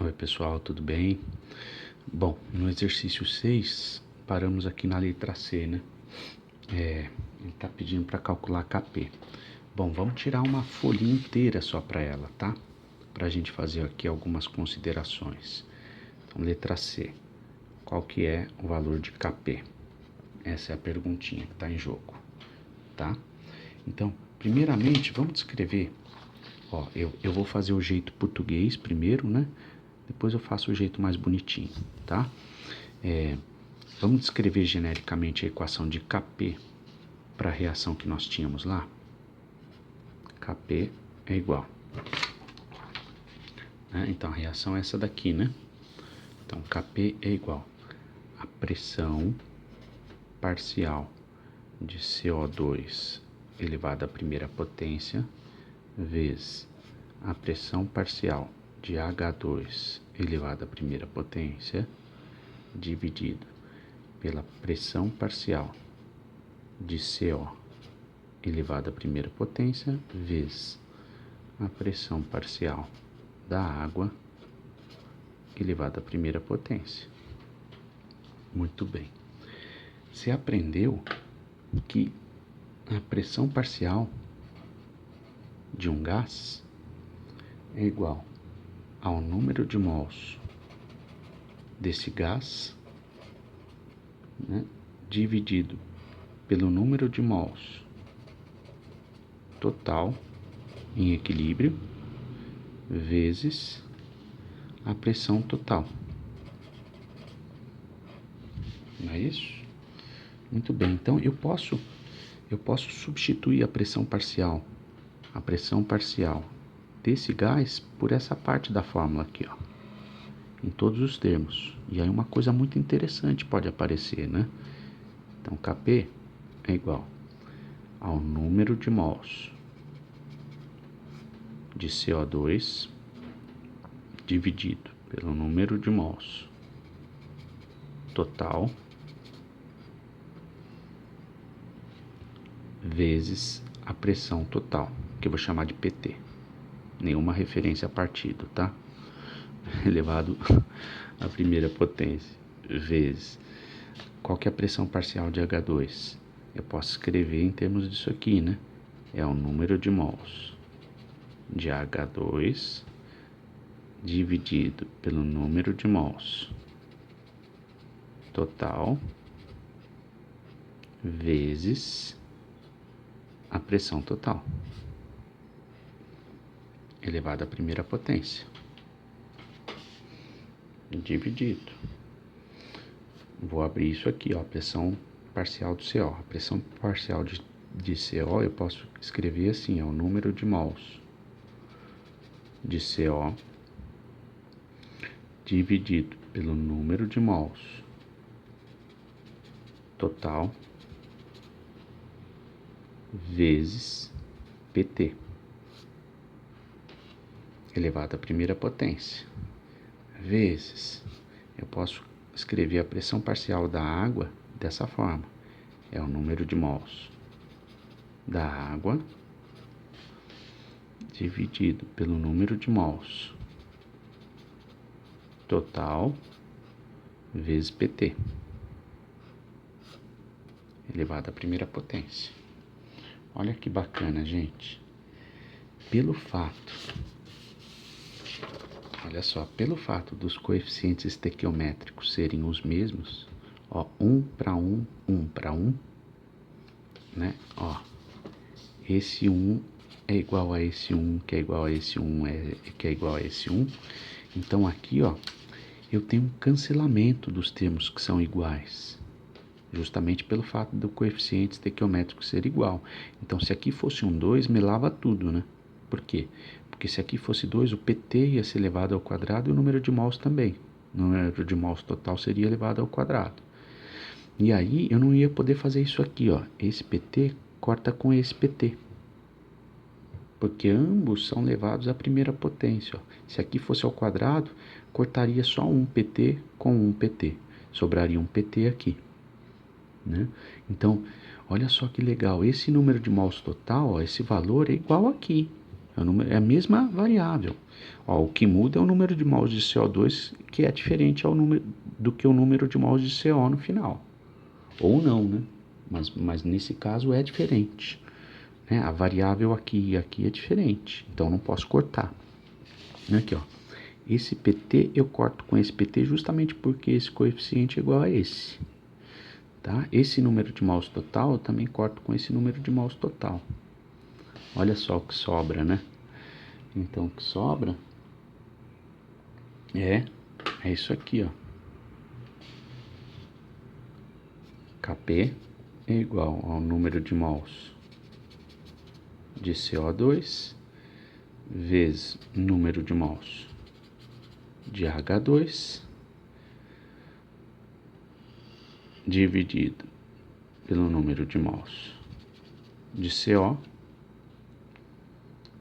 Oi pessoal, tudo bem? Bom, no exercício 6, paramos aqui na letra C, né? Ele tá pedindo para calcular KP. Bom, vamos tirar uma folhinha inteira só para ela, tá? Pra gente fazer aqui algumas considerações. Então, letra C, qual que é o valor de KP? Essa é a perguntinha que tá em jogo, tá? Então, primeiramente, vamos descrever. Ó, eu vou fazer o jeito português primeiro, né? Depois eu faço o jeito mais bonitinho, tá? Vamos descrever genericamente a equação de Kp para a reação que nós tínhamos lá. Kp é igual. Então a reação é essa daqui, né? Então Kp é igual a pressão parcial de CO2 elevado à primeira potência vezes a pressão parcial de H2 elevado à primeira potência dividido pela pressão parcial de CO elevado à primeira potência vezes a pressão parcial da água elevado à primeira potência. Muito bem. Você aprendeu que a pressão parcial de um gás é igual ao número de mols desse gás, né, dividido pelo número de mols total em equilíbrio vezes a pressão total. Não é isso? Muito bem. Então eu posso substituir a pressão parcial desse gás por essa parte da fórmula aqui, ó, em todos os termos. E aí uma coisa muito interessante pode aparecer, né? Então Kp é igual ao número de mols de CO2 dividido pelo número de mols total vezes a pressão total, que eu vou chamar de PT. Nenhuma referência a partido, tá? Elevado à primeira potência vezes qual que é a pressão parcial de H2? Eu posso escrever em termos disso aqui, né? É o número de mols de H2 dividido pelo número de mols total vezes a pressão total elevado à primeira potência dividido. Vou abrir isso aqui, ó, a pressão parcial do CO. A pressão parcial de CO eu posso escrever assim, ó, o número de mols de CO dividido pelo número de mols total vezes PT elevado à primeira potência vezes, eu posso escrever a pressão parcial da água dessa forma, é o número de mols da água dividido pelo número de mols total vezes PT elevado à primeira potência. Olha que bacana, gente. Olha só, pelo fato dos coeficientes estequiométricos serem os mesmos, ó, 1 para 1, 1 para 1, né? Ó, esse 1 é igual a esse 1, que é igual a esse 1, que é igual a esse 1. Então aqui, ó, eu tenho um cancelamento dos termos que são iguais, justamente pelo fato do coeficiente estequiométrico ser igual. Então se aqui fosse um 2, melava tudo, né? Por quê? Porque se aqui fosse 2, o PT ia ser elevado ao quadrado e o número de mols também. O número de mols total seria elevado ao quadrado. E aí eu não ia poder fazer isso aqui, ó. Esse PT corta com esse PT. Porque ambos são levados à primeira potência, ó. Se aqui fosse ao quadrado, cortaria só um PT com um PT. Sobraria um PT aqui, né? Então, olha só que legal. Esse número de mols total, ó, esse valor é igual aqui. É a mesma variável. Ó, o que muda é o número de mols de CO2, que é diferente do que o número de mols de CO no final. Ou não, né? Mas nesse caso é diferente. Né? A variável aqui e aqui é diferente. Então não posso cortar. Aqui, ó. Esse PT eu corto com esse PT justamente porque esse coeficiente é igual a esse. Tá? Esse número de mols total eu também corto com esse número de mols total. Olha só o que sobra, né? Então o que sobra é isso aqui, ó. Kp é igual ao número de mols de CO2 vezes número de mols de H2 dividido pelo número de mols de CO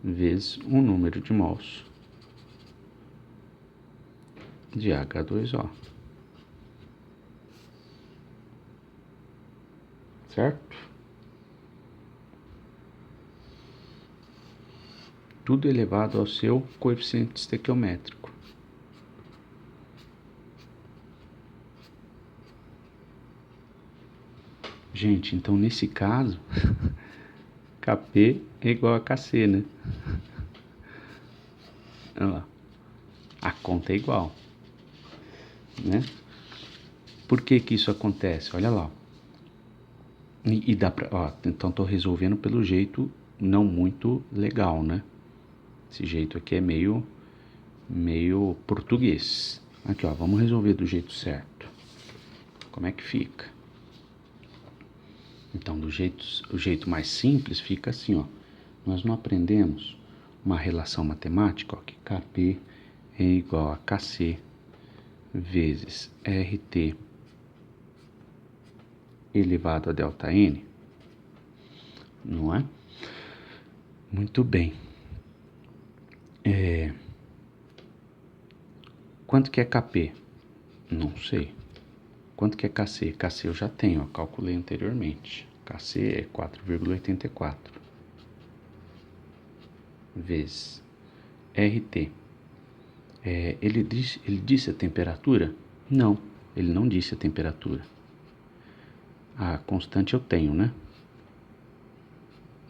vezes o número de mols de H2O. Certo? Tudo elevado ao seu coeficiente estequiométrico. Gente, então nesse caso, Kp é igual a Kc, né? Olha lá. A conta é igual, né? Por que que isso acontece? Olha lá. E dá pra... Ó, então tô resolvendo pelo jeito não muito legal, né? Esse jeito aqui é meio português. Aqui, ó, vamos resolver do jeito certo. Como é que fica? Então, o jeito mais simples fica assim, ó. Nós não aprendemos uma relação matemática, ó, que Kp é igual a Kc vezes Rt elevado a ΔN, não é? Muito bem. Quanto que é Kp? Não sei. Quanto que é Kc? Kc eu já tenho, ó, calculei anteriormente. Kc é 4,84 vezes Rt. Ele disse a temperatura? Não, ele não disse a temperatura. A constante eu tenho, né?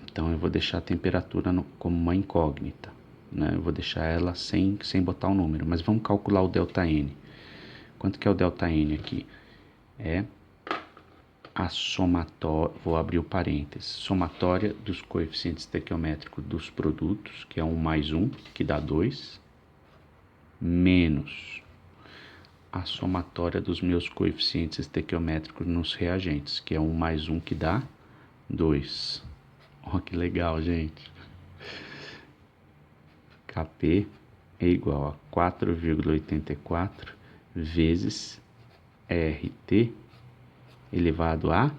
Então eu vou deixar a temperatura como uma incógnita, né? Eu vou deixar ela sem botar o número, mas vamos calcular o ΔN. Quanto que é o ΔN aqui? É a somatória, vou abrir o parênteses, somatória dos coeficientes estequiométricos dos produtos, que é 1 mais 1, que dá 2, menos a somatória dos meus coeficientes estequiométricos nos reagentes, que é 1 mais 1, que dá 2. Olha que legal, gente. Kp é igual a 4,84 vezes Rt elevado a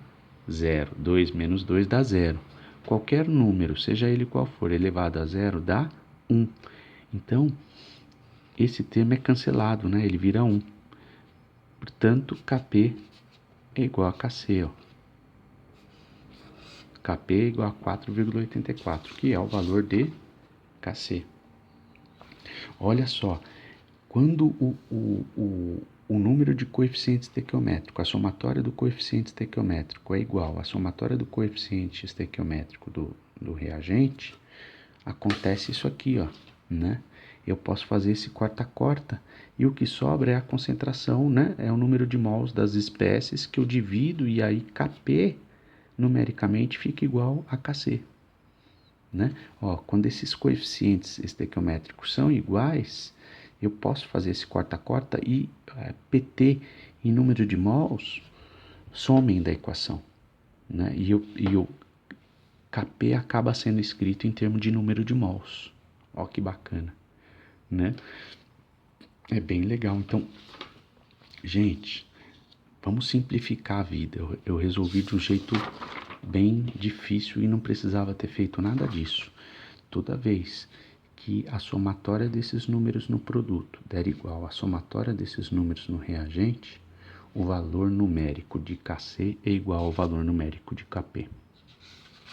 0. 2 menos 2 dá 0. Qualquer número, seja ele qual for, elevado a 0 dá 1. Então, esse termo é cancelado, né? Ele vira 1. Portanto, Kp é igual a Kc, ó. Kp é igual a 4,84, que é o valor de Kc. Olha só, quando o número de coeficiente estequiométrico, a somatória do coeficiente estequiométrico é igual à somatória do coeficiente estequiométrico do reagente, acontece isso aqui, ó, né? Eu posso fazer esse corta-corta e o que sobra é a concentração, né? É o número de mols das espécies que eu divido e aí Kp numericamente fica igual a Kc, né? Ó, quando esses coeficientes estequiométricos são iguais, eu posso fazer esse corta-corta e PT em número de mols somem da equação, né? E o Kp acaba sendo escrito em termos de número de mols. Ó que bacana, né? É bem legal. Então, gente, vamos simplificar a vida. Eu resolvi de um jeito bem difícil e não precisava ter feito nada disso. Toda vez que a somatória desses números no produto der igual à somatória desses números no reagente, o valor numérico de Kc é igual ao valor numérico de Kp.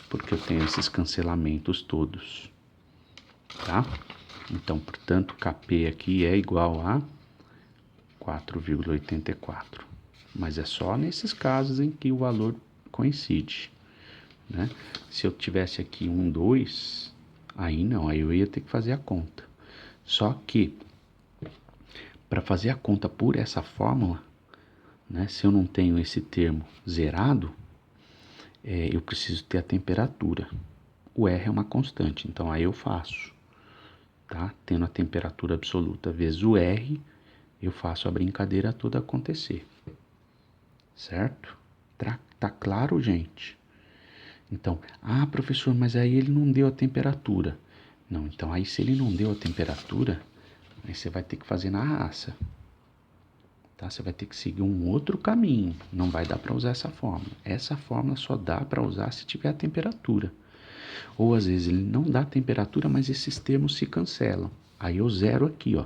Porque eu tenho esses cancelamentos todos. tá? Então, portanto, Kp aqui é igual a 4,84. Mas é só nesses casos em que o valor coincide, né? Se eu tivesse aqui 2, aí não, aí eu ia ter que fazer a conta. Só que, para fazer a conta por essa fórmula, né, se eu não tenho esse termo zerado, eu preciso ter a temperatura. O R é uma constante, então aí eu faço, tá? Tendo a temperatura absoluta vezes o R, eu faço a brincadeira toda acontecer, certo? Tá claro, gente? Então, professor, mas aí ele não deu a temperatura. Não, então aí se ele não deu a temperatura, aí você vai ter que fazer na raça, tá? Você vai ter que seguir um outro caminho, não vai dar para usar essa fórmula. Essa fórmula só dá para usar se tiver a temperatura. Ou às vezes ele não dá temperatura, mas esses termos se cancelam. Aí eu zero aqui, ó.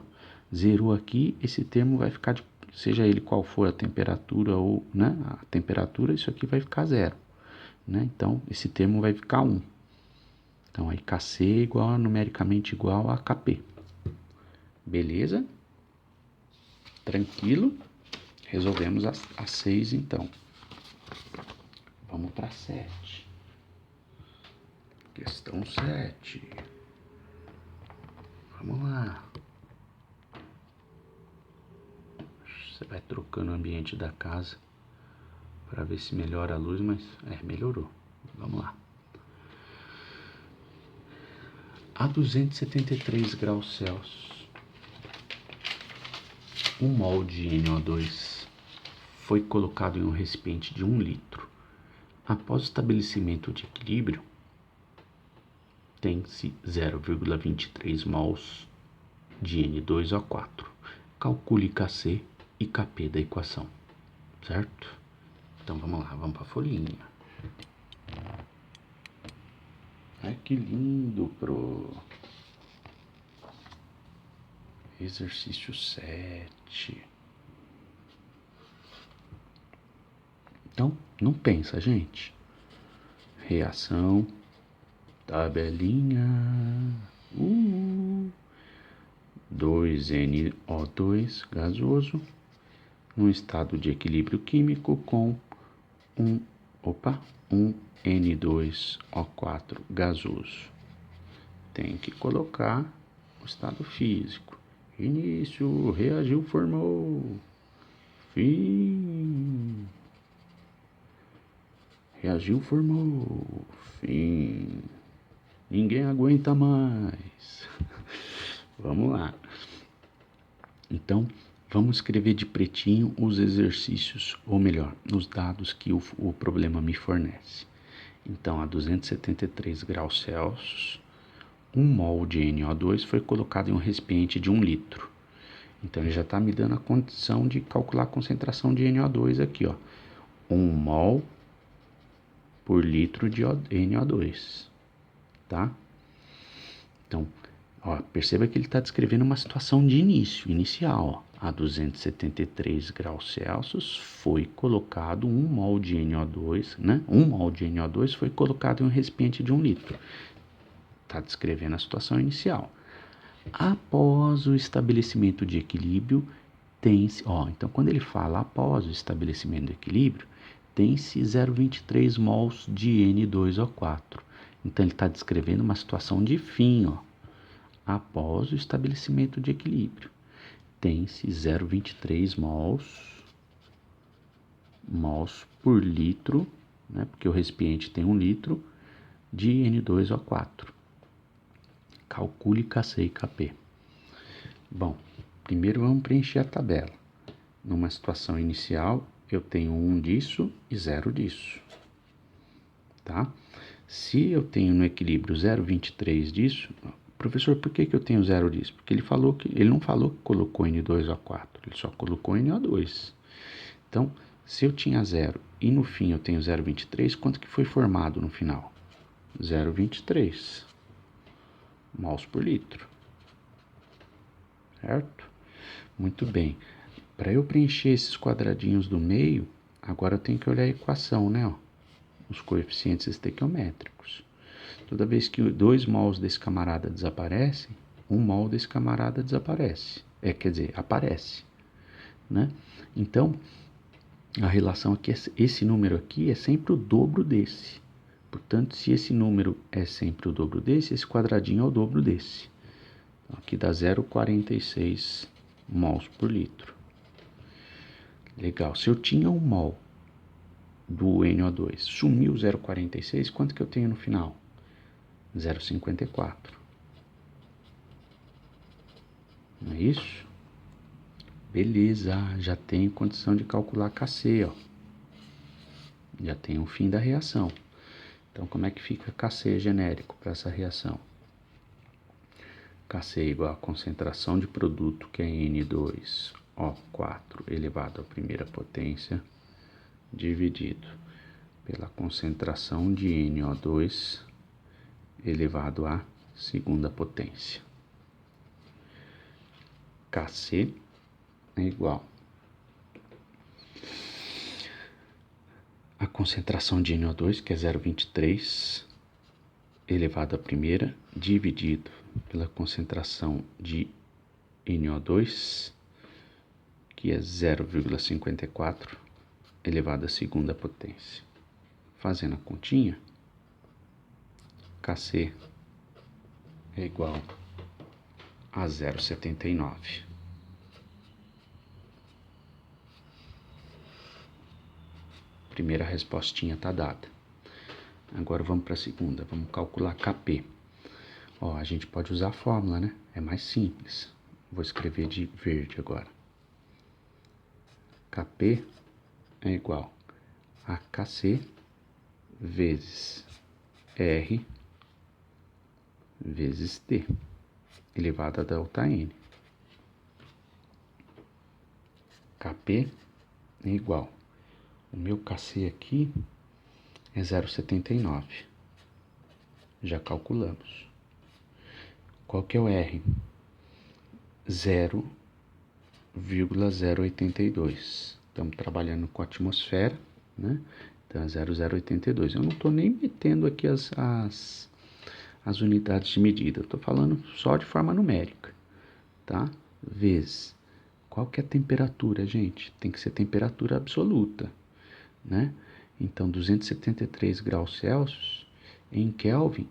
Zerou aqui, esse termo vai ficar, seja ele qual for a temperatura ou, né, a temperatura, isso aqui vai ficar zero, né? Então, esse termo vai ficar 1. Então, aí Kc igual, numericamente igual a Kp. Beleza? Tranquilo? Resolvemos as 6, então. Vamos para 7. Questão 7. Vamos lá. Você vai trocando o ambiente da casa para ver se melhora a luz, mas melhorou. Vamos lá. A 273 graus Celsius, 1 mol de NO2 foi colocado em um recipiente de 1 litro. Após o estabelecimento de equilíbrio, tem-se 0,23 mols de N2O4. Calcule Kc e Kp da equação, certo? Então vamos lá, vamos para a folhinha. Ai, que lindo, pro exercício 7. Então, não pensa, gente. Reação, tabelinha. 2NO2 gasoso num estado de equilíbrio químico com um N2O4 gasoso. Tem que colocar o estado físico. Início, reagiu, formou. Fim. Reagiu, formou. Fim. Ninguém aguenta mais. Vamos lá. Então, vamos escrever de pretinho os exercícios, ou melhor, os dados que o problema me fornece. Então, a 273 graus Celsius, 1 mol de NO2 foi colocado em um recipiente de 1 litro. Então, ele já está me dando a condição de calcular a concentração de NO2 aqui, ó. 1 mol por litro de NO2, tá? Então, ó, perceba que ele está descrevendo uma situação de inicial. Ó. A 273 graus Celsius foi colocado 1 mol de NO2, né? 1 mol de NO2 foi colocado em um recipiente de 1 litro. Está descrevendo a situação inicial. Após o estabelecimento de equilíbrio, tem-se... Então, quando ele fala após o estabelecimento do equilíbrio, tem-se 0,23 mols de N2O4. Então, ele está descrevendo uma situação de fim, ó. Após o estabelecimento de equilíbrio, tem-se 0,23 mols por litro, né, porque o recipiente tem 1 litro, de N2O4. Calcule Kc e Kp. Bom, primeiro vamos preencher a tabela. Numa situação inicial, eu tenho 1 disso e 0 disso, tá? Se eu tenho no equilíbrio 0,23 disso... Professor, por que eu tenho 0 disso? Porque ele não falou que colocou N2O4, ele só colocou NO2. Então, se eu tinha 0 e no fim eu tenho 0,23, quanto que foi formado no final? 0,23 mols por litro, certo? Muito bem. Para eu preencher esses quadradinhos do meio, agora eu tenho que olhar a equação, né? Ó, os coeficientes estequiométricos. Toda vez que 2 mols desse camarada desaparecem, 1 mol desse camarada desaparece. Quer dizer, aparece, né? Então, a relação aqui, esse número aqui é sempre o dobro desse. Portanto, se esse número é sempre o dobro desse, esse quadradinho é o dobro desse. Então, aqui dá 0,46 mols por litro. Legal. Se eu tinha 1 mol do NO2, sumiu 0,46, quanto que eu tenho no final? 0,54. Não é isso? Beleza, já tenho condição de calcular Kc, ó. Já tenho o fim da reação. Então, como é que fica Kc genérico para essa reação? Kc igual a concentração de produto, que é N2O4 elevado à primeira potência, dividido pela concentração de NO2 elevado à segunda potência. Kc é igual a concentração de NO2, que é 0,23 elevado à primeira, dividido pela concentração de NO2, que é 0,54 elevado à segunda potência. Fazendo a continha, Kc é igual a 0,79. Primeira respostinha está dada. Agora vamos para a segunda. Vamos calcular Kp. Ó, a gente pode usar a fórmula, né? É mais simples. Vou escrever de verde agora. Kp é igual a Kc vezes R vezes T, elevado a ΔN. Kp é igual. O meu Kc aqui é 0,79. Já calculamos. Qual que é o R? 0,082. Estamos trabalhando com a atmosfera, né? Então é 0,082. Eu não estou nem metendo aqui as unidades de medida. Estou falando só de forma numérica, tá? Vezes. Qual que é a temperatura, gente? Tem que ser temperatura absoluta, né? Então, 273 graus Celsius em Kelvin,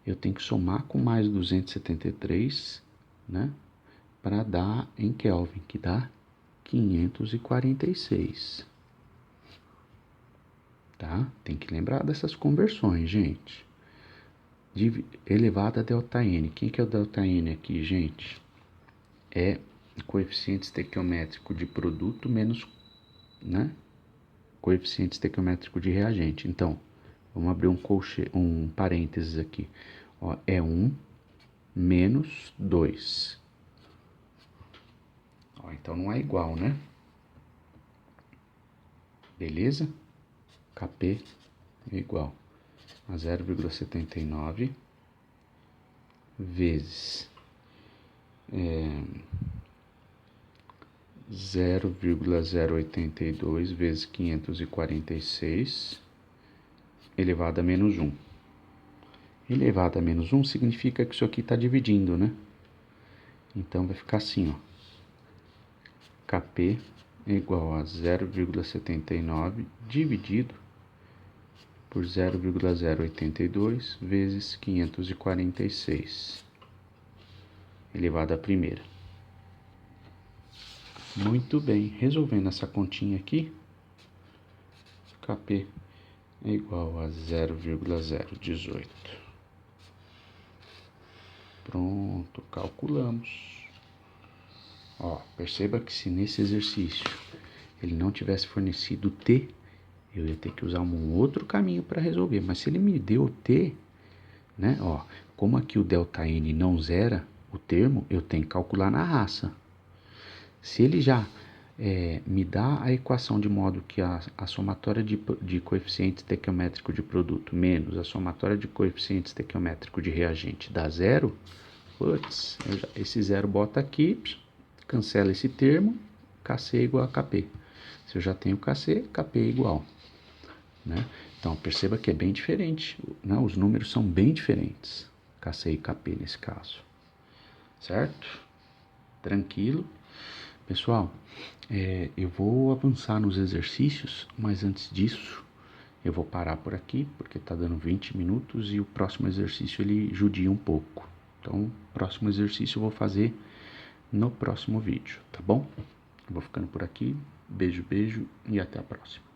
eu tenho que somar com mais 273, né? Para dar em Kelvin, que dá 546. Tá? Tem que lembrar dessas conversões, gente. Elevado a ΔN. Quem que é o ΔN aqui, gente? É o coeficiente estequiométrico de produto menos, né? Coeficiente estequiométrico de reagente. Então, vamos abrir um parênteses aqui. Ó, é 1 menos 2. Ó, então não é igual, né? Beleza? Kp é igual a 0,79 vezes 0,082 vezes 546 elevado a menos 1. Elevado a menos 1 significa que isso aqui está dividindo, né? Então vai ficar assim, ó. Kp é igual a 0,79 dividido por 0,082 vezes 546 elevado à primeira. Muito bem, resolvendo essa continha aqui, Kp é igual a 0,018. Pronto, calculamos. Ó, perceba que se nesse exercício ele não tivesse fornecido T, eu ia ter que usar um outro caminho para resolver. Mas se ele me deu T, né? Ó, como aqui o ΔN não zera o termo, eu tenho que calcular na raça. Se ele já me dá a equação de modo que a somatória de coeficiente estequiométrico de produto menos a somatória de coeficiente estequiométrico de reagente dá zero, putz, esse zero bota aqui, cancela esse termo, Kc igual a Kp. Se eu já tenho Kc, Kp é igual, né? Então, perceba que é bem diferente, né? Os números são bem diferentes, KC e KP nesse caso, certo? Tranquilo. Pessoal, eu vou avançar nos exercícios, mas antes disso, eu vou parar por aqui, porque tá dando 20 minutos e o próximo exercício ele judia um pouco. Então, o próximo exercício eu vou fazer no próximo vídeo, tá bom? Eu vou ficando por aqui. Beijo, beijo e até a próxima.